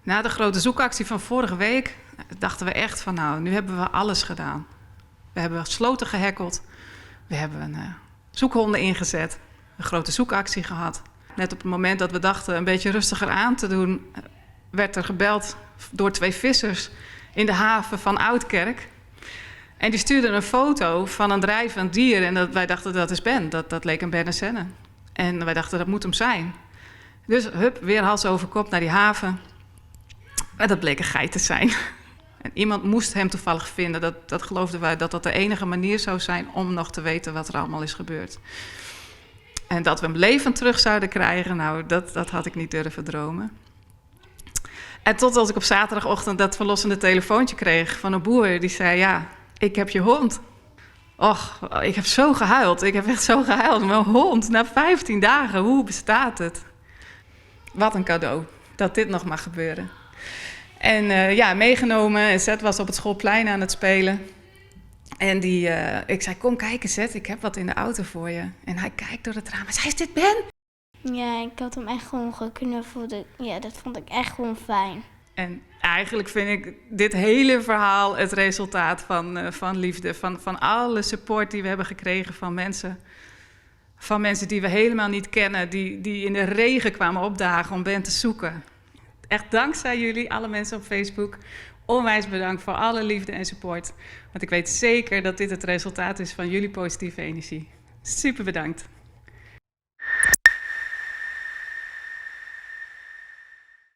Na de grote zoekactie van vorige week dachten we echt van nou, nu hebben we alles gedaan. We hebben sloten gehackeld. We hebben zoekhonden ingezet. Een grote zoekactie gehad. Net op het moment dat we dachten een beetje rustiger aan te doen, werd er gebeld door 2 vissers in de haven van Oudkerk. En die stuurden een foto van een drijvend dier. En wij dachten dat is Ben. Dat leek een Bearnaisenne. En wij dachten dat moet hem zijn. Dus hup, weer hals over kop naar die haven. En dat bleek een geit te zijn. En iemand moest hem toevallig vinden. Dat geloofden wij dat de enige manier zou zijn om nog te weten wat er allemaal is gebeurd. En dat we hem levend terug zouden krijgen, nou, dat had ik niet durven dromen. En totdat ik op zaterdagochtend dat verlossende telefoontje kreeg van een boer. Die zei, ja, ik heb je hond. Och, ik heb zo gehuild. Ik heb echt zo gehuild. Mijn hond, na 15 dagen, hoe bestaat het? Wat een cadeau, dat dit nog mag gebeuren. En meegenomen. En Zet was op het schoolplein aan het spelen. En ik zei, kom kijken Zet, ik heb wat in de auto voor je. En hij kijkt door het raam. Hij zei, is dit Ben? Ja, ik had hem echt gewoon geknuffeld. Ja, dat vond ik echt gewoon fijn. En eigenlijk vind ik dit hele verhaal het resultaat van liefde. Van alle support die we hebben gekregen van mensen. Van mensen die we helemaal niet kennen. Die in de regen kwamen opdagen om Ben te zoeken. Echt dankzij jullie, alle mensen op Facebook. Onwijs bedankt voor alle liefde en support. Want ik weet zeker dat dit het resultaat is van jullie positieve energie. Super bedankt.